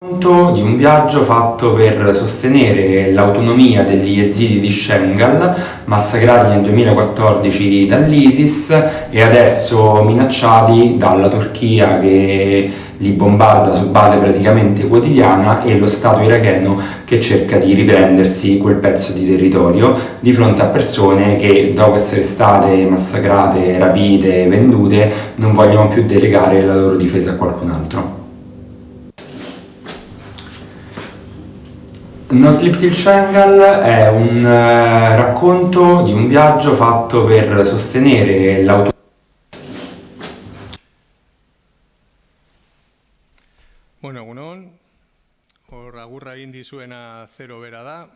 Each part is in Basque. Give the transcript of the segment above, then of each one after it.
Di un viaggio fatto per sostenere l'autonomia degli yazidi di Shengal, massacrati nel 2014 dall'ISIS e adesso minacciati dalla Turchia che li bombarda su base praticamente quotidiana e lo Stato iracheno che cerca di riprendersi quel pezzo di territorio di fronte a persone che dopo essere state massacrate, rapite, vendute non vogliono più delegare la loro difesa a qualcun altro. No Sleep Till Shangal è un racconto di un viaggio fatto per sostenere l'autonomia. Bueno, egunon, hor agurra egin dizuena zero bera da.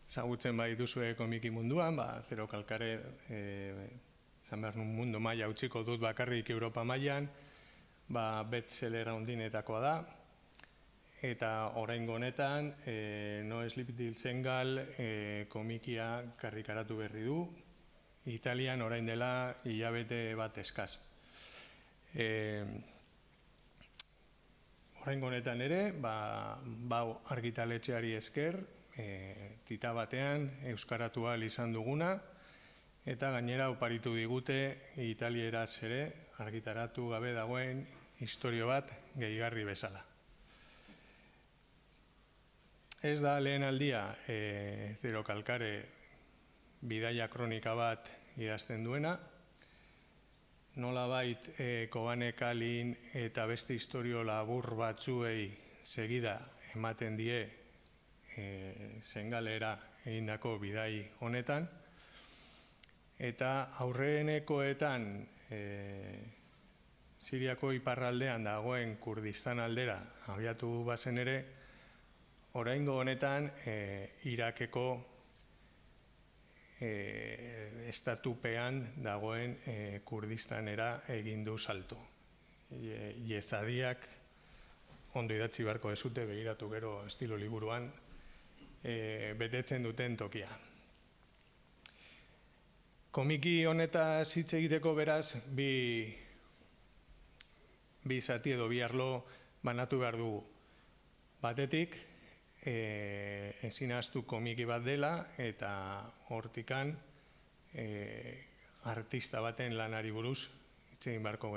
Zagutzen bai duzue komiki munduan, zero kalkare zan behar nun mundu maila utziko dut bakarrik Europa mailan, bestseller handinetakoa da. Eta oraingo honetan, No Sleep Till Shangal komikia karrikaratu berri du, Italian orain dela hilabete bat eskaz. Oraingo honetan ere, argitaletxeari esker, tita batean euskaratu ahal izan duguna, eta gainera oparitu digute italieraz ere argitaratu gabe dagoen istorio bat gehigarri bezala. Ez da lehen aldia Zero Kalkare bidaia kronika bat idazten duena, nolabait Kobane Kalin eta beste istorio labur batzuei segida ematen die Shengalera egindako bidai honetan, eta aurrenekoetan Siriako iparraldean dagoen Kurdistan aldera abiatu bazen ere, oraingo honetan Irakeko estatupean dagoen Kurdistanera egin du salto. Yezadiak ondo idatzi beharko dezute, begiratu gero estilo liburuan, betetzen duten tokia. Komiki honetaz hitz egiteko beraz, bi zati edo bi arlo banatu behar dugu. Batetik, ezin ahaztu komiki bat dela eta hortikan artista baten lanari buruz hitz egin beharko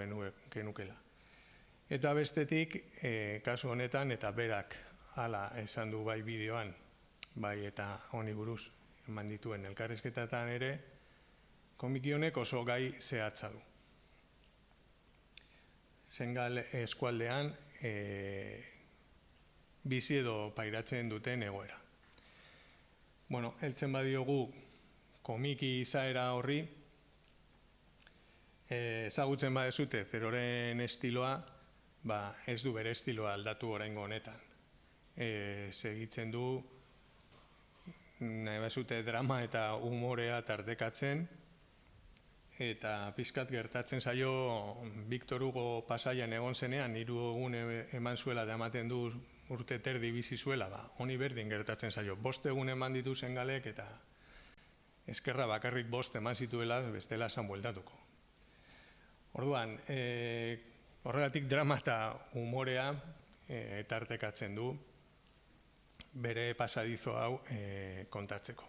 genukela. Eta bestetik, kasu honetan, eta berak hala esan du bai bideoan, bai eta honi buruz eman dituen elkarrizketatan ere, komiki honek oso gai zehatza du. Shengal eskualdean bizi edo pairatzen duten egoera. Bueno, heltzen badiogu komiki izaera horri, ezagutzen badezute zeroren estiloa, ez du bere estiloa aldatu oraingo honetan. Segitzen du, nahi bazute drama eta humorea tartekatzen, eta pixkat gertatzen zaio Victor Hugo Pasaian egon zenean, 3 egun eman zuela da ematen du urte terdi bizi zuela, honi berdin gertatzen zaio. 5 egun eman ditu Shengalek eta eskerra bakarrik 5 eman zituela, bestela esan bueltatuko. Orduan, horregatik drama eta humorea tartekatzen du bere pasadizo hau kontatzeko.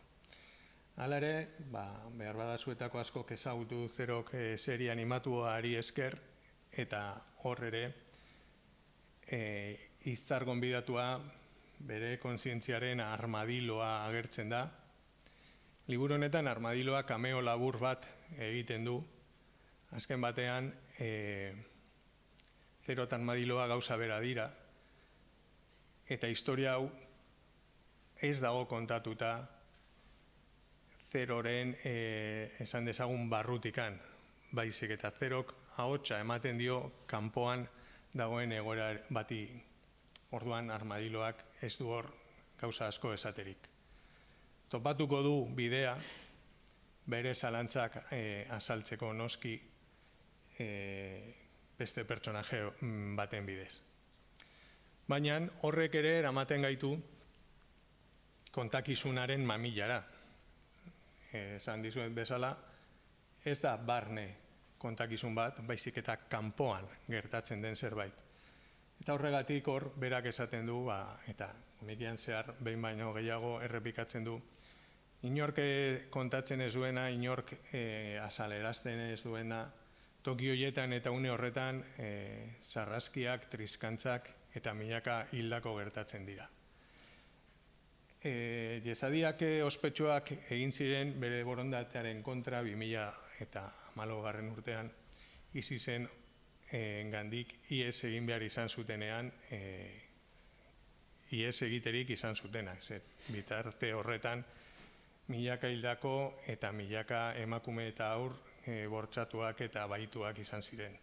Hala ere, behar badazuetako asko ezagutu Zerok serie animatuari esker, eta hor ere izar gonbidatua bere kontzientziaren armadiloa agertzen da. Liburu honetan armadiloa kameo labur bat egiten du. Azken batean, Zero eta armadiloa gauza bera dira. Eta historia hau ez dago kontatuta Zeroren esan dezagun barrutikan. Baizik eta Zerok ahotsa ematen dio kanpoan dagoen egoera bati. Orduan armadiloak ez du hor gauza asko esaterik. Topatuko du bidea bere zalantzak azaltzeko noski beste pertsonaje baten bidez. Baina horrek ere eramaten gaitu kontakizunaren mamilara. Esan dizuet bezala, ez da barne kontakizun bat, baizik eta kanpoan gertatzen den zerbait. Eta horregatik hor berak esaten du, eta komikian zehar behin baino gehiago errepikatzen du, inork kontatzen ez duena, inork azalerazten ez duena, toki horietan eta une horretan sarraskiak, triskantzak eta milaka hildako gertatzen dira. Jesadiak ospetsuak egin ziren bere borondatearen kontra 2014 urtean ISISen gandik ihes egin behar izan zutenean, ihes egiterik izan zutenak. Bitarte horretan milaka hildako eta milaka emakume eta haur bortxatuak eta baituak izan ziren.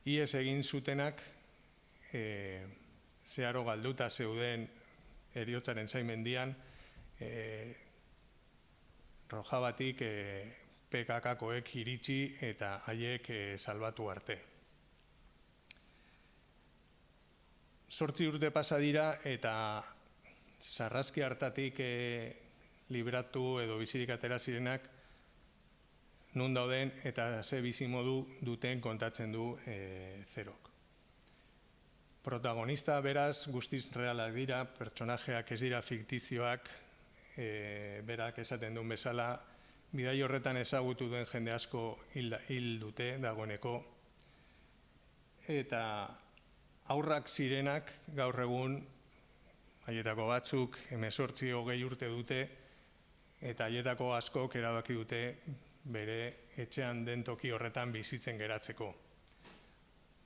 Ihes egin zutenak zeharo galduta zeuden heriotzaren zaimendian, Rojabatik PKK-koek iritsi eta haiek salbatu arte. 8 urte pasa dira eta sarraski hartatik libratu edo bizirik atera zirenak nun dauden eta ze bizimodu duten kontatzen du Zerok. Protagonista beraz guztiz realak dira, pertsonajeak ez dira fiktizioak, berak esaten duen bezala, bidai horretan ezagutu duen jende asko hil dute dagoeneko, eta haurrak zirenak gaur egun, haietako batzuk 18-20 urte dute, eta haietako askok erabaki dute bere etxean den toki horretan bizitzen geratzeko.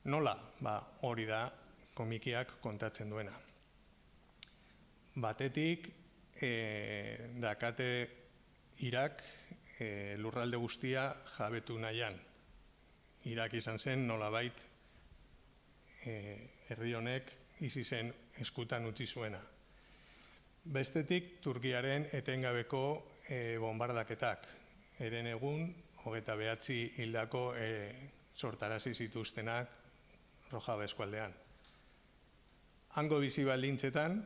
Nola? Hori da komikiak kontatzen duena. Batetik, dakate Irak lurralde guztia jabetu nahian. Irak izan zen nolabait herri honek ISISen eskutan utzi zuena. Bestetik, Turkiaren etengabeko bombardaketak. Eren egun, 29 hildako sortarazi zituztenak Rojava eskualdean. Hango bizi baldintzetan,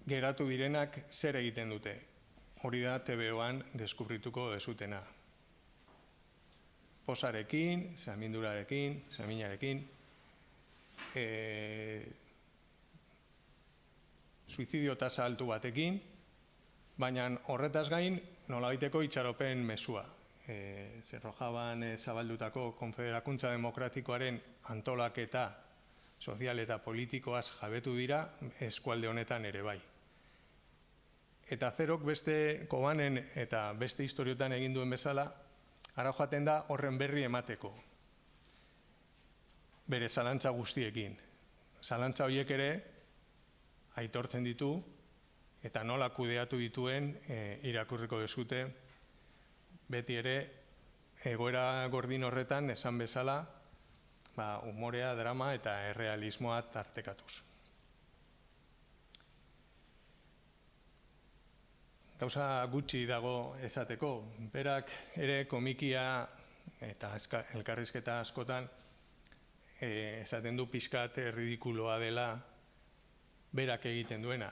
geratu direnak zer egiten dute. Hori da TVOan deskubrituko dezutena. Posarekin, samindurarekin, saminarekin, suizidio tasa altu batekin, baina horretaz gain nolabaiteko itxaropen mezua. Rojaban zabaldutako Konfederakuntza Demokratikoaren antolaketa sozial eta politikoaz jabetu dira eskualde honetan ere bai. Eta Zerok beste Kobanen eta beste historiotan egin duen bezala, ara joaten da horren berri emateko. Bere zalantza guztiekin. Zalantza horiek ere aitortzen ditu eta nola kudeatu dituen irakurriko dezute. Beti ere, egoera gordin horretan esan bezala, umorea, drama eta errealismoa tartekatuz. Gauza gutxi dago esateko, berak ere komikia eta elkarrizketa askotan esaten du pixkat erridikuloa dela berak egiten duena,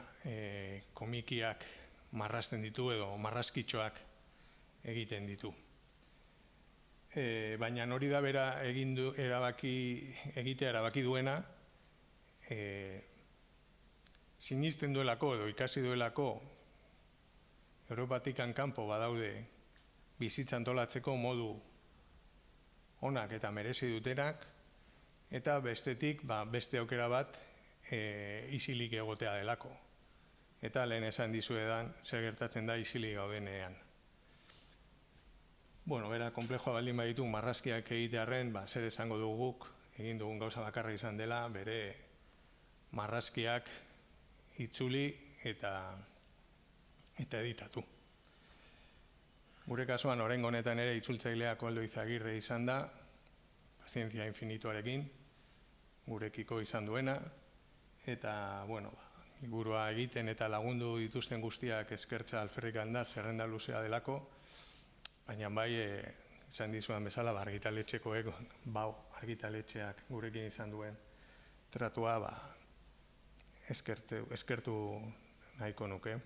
komikiak marrazten ditu edo marrazkitxoak egiten ditu. Baina hori da bera egitea erabaki duena, sinisten duelako edo ikasi duelako Europatik kanpo badaude bizitza antolatzeko modu onak eta merezi dutenak, eta bestetik beste aukera bat isilik egotea delako. Eta lehen esan dizuedan zer gertatzen da isilik gaudenean. Bera, konplejoa baldin baditu marrazkiak egitearren, zer esango duguk, egin dugun gauza bakarra izan dela, bere marrazkiak itzuli eta editatu. Gure kasuan, oraingo honetan ere itzultzailea Koldo Izagirre izan da, Pazientzia Infinituarekin, gurekiko izan duena, eta, liburua egiten eta lagundu dituzten guztiak eskertza alferrikan da, zerrenda luzea delako, baina bai, esan dizuan bezala, argitaletxekoek, argitaletxeak gurekin izan duen tratua, eskertu nahiko nuke.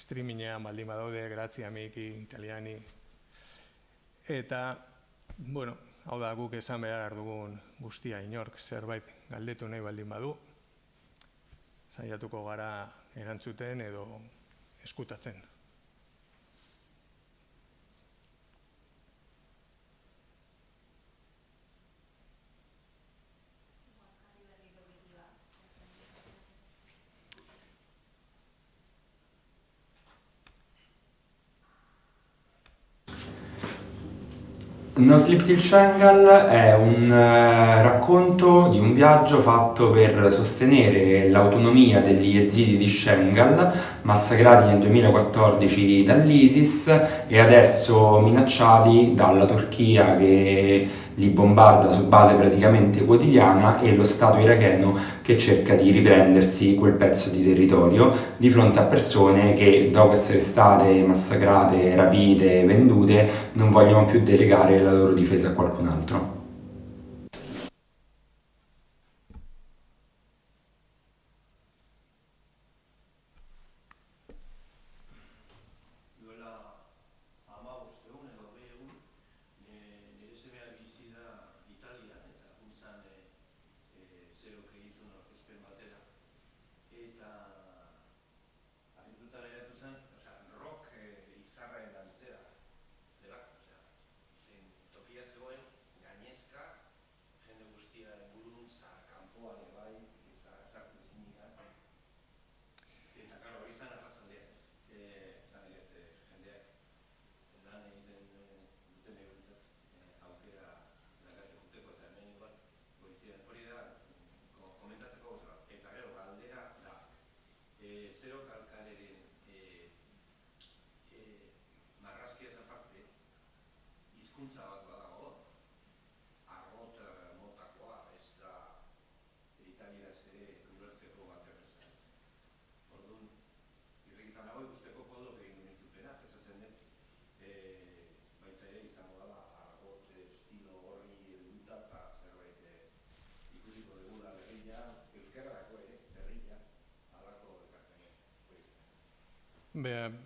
streamingean baldin badaude, grazie amiki, italiani. Eta, bueno, hau da guk esan behar dugun guztia inork zerbait galdetu nahi baldin badu, saiatuko gara erantzuten edo eskutatzen. No Sleep Till Shangal è un racconto di un viaggio fatto per sostenere l'autonomia degli yazidi di Shangal, massacrati nel 2014 dall'ISIS e adesso minacciati dalla Turchia che li bombarda su base praticamente quotidiana e lo Stato iracheno che cerca di riprendersi quel pezzo di territorio di fronte a persone che dopo essere state massacrate, rapite, vendute non vogliono più delegare la loro difesa a qualcun altro.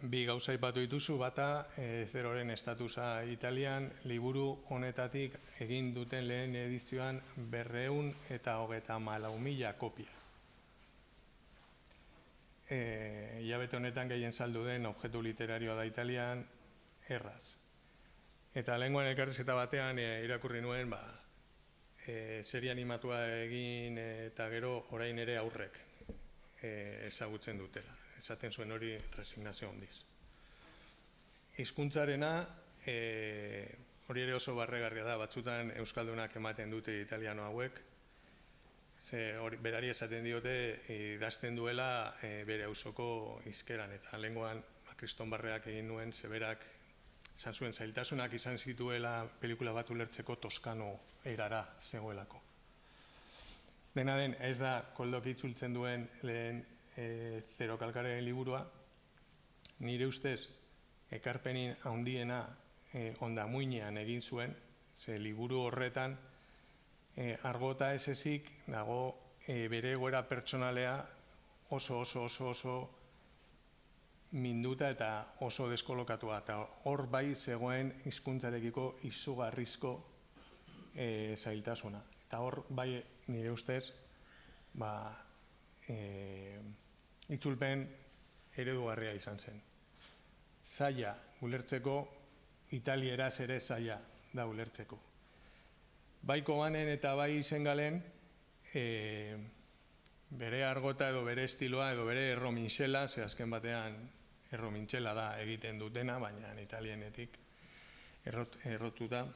Bi gauza aipatu dituzu, bata Zeroren estatusa Italian liburu honetatik egin duten lehen edizioan 234.000 kopia. Hilabete honetan gehien saldu den objektu literarioa da Italian erraz. Eta lehengoan elkarrizketa batean irakurri nuen serie animatua egin eta gero orain ere aurrek ezagutzen dutela. Esaten zuen hori resignazio handiz. Hizkuntzarena hori ere oso barregarria da, batzutan euskaldunak ematen dute italiano hauek, berari esaten diote idazten duela bere auzoko hizkeran, eta lehengoan Kriston Barreak egin nuen zeberak esan zuen zailtasunak izan zituela pelikula bat ulertzeko toskano erara zegoelako. Dena den, ez da Koldok itzultzen duen lehen Zero Kalkareren liburua, nire ustez ekarpenin handiena ondamuinean egin zuen, ze liburu horretan argota ez ezik dago bere egoera pertsonalea oso minduta eta oso deskolokatua, eta hor bai zegoen hizkuntzarekiko izugarrizko zailtasuna. Eta hor bai nire ustez itzulpen eredugarria izan zen. Zaila ulertzeko, italieraz ere zaila da ulertzeko. Bai Kobanen eta bai Sengalen bere argota edo bere estiloa edo bere erromintxela, ze azken batean erromintxela da egiten dutena, baina italienetik errotuta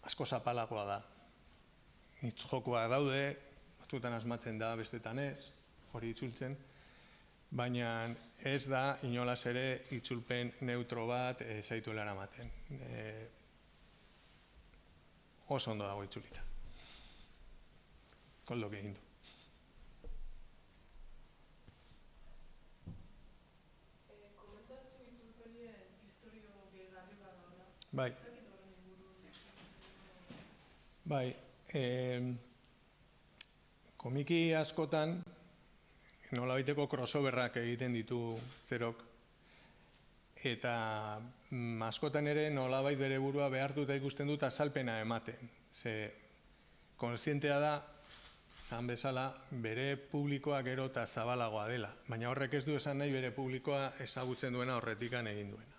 asko zapalagoa da. Hitz jokoa daude, batzutan asmatzen da, bestetan ez, hori itzultzen, baina ez da inolaz ere itzulpen neutro bat zaituela eramaten. Oso ondo dago itzulita. Koldok egin du. Komentazu itzulpenien historio gehiagarri bat da. Bai. Bai. Komiki askotan nolabaiteko crossoverrak egiten ditu Zerok, eta askotan ere nolabait bere burua behartuta ikusten dut azalpena ematen. Ze kontzientea da, zan bezala, bere publikoa gero eta zabalagoa dela, baina horrek ez du esan nahi bere publikoa ezagutzen duena horretikan egin duena.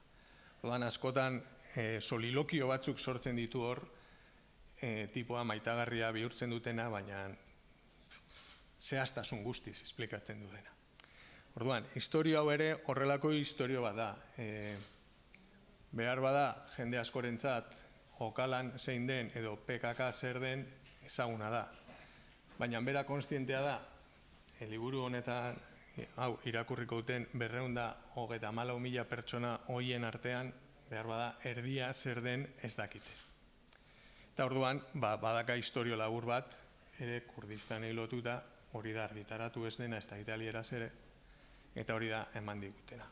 Orduan askotan solilokio batzuk sortzen ditu hor, tipoa maitagarria bihurtzen dutena, baina zehaztasun guztiz esplikatzen du dena. Orduan, historio hau ere horrelako historio bat da. Behar bada jende askorentzat Okalan zein den edo PKK zer den ezaguna da. Baina bera kontzientea da, liburu honetan hau irakurriko duten 234.000 pertsona hoien artean, behar bada erdia zer den ez dakite. Eta orduan, badaka historio labur bat, ere Kurdistanei lotuta, hori da argitaratu ez dena, ez da italieraz ere, eta hori da eman digutena.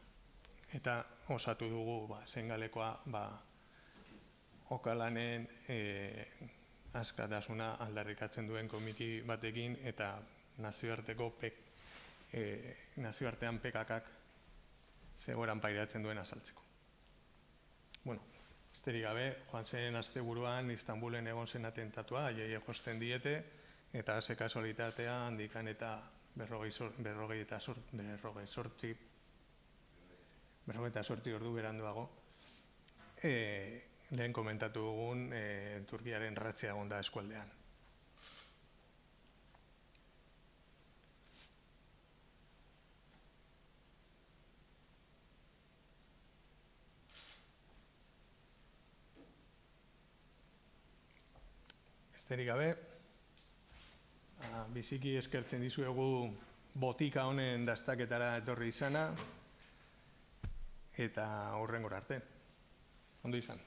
Eta osatu dugu Sengalekoa Okalanen askatasuna aldarrikatzen duen komiti batekin eta nazioartean PKKak zegoeran pairatzen duen azaltzeko. Bueno, besterik gabe, joan zen asteburuan Istanbulen egon zen atentatua, haiei josten diete, eta ze kasualitatea handikan eta 48 ordu beranduago, lehen komentatu dugun Turkiaren ratzia egon da eskualdean. Besterik gabe, biziki eskertzen dizuegu botika honen dastaketara etorri izana, eta hurrengora arte. Ondo izan.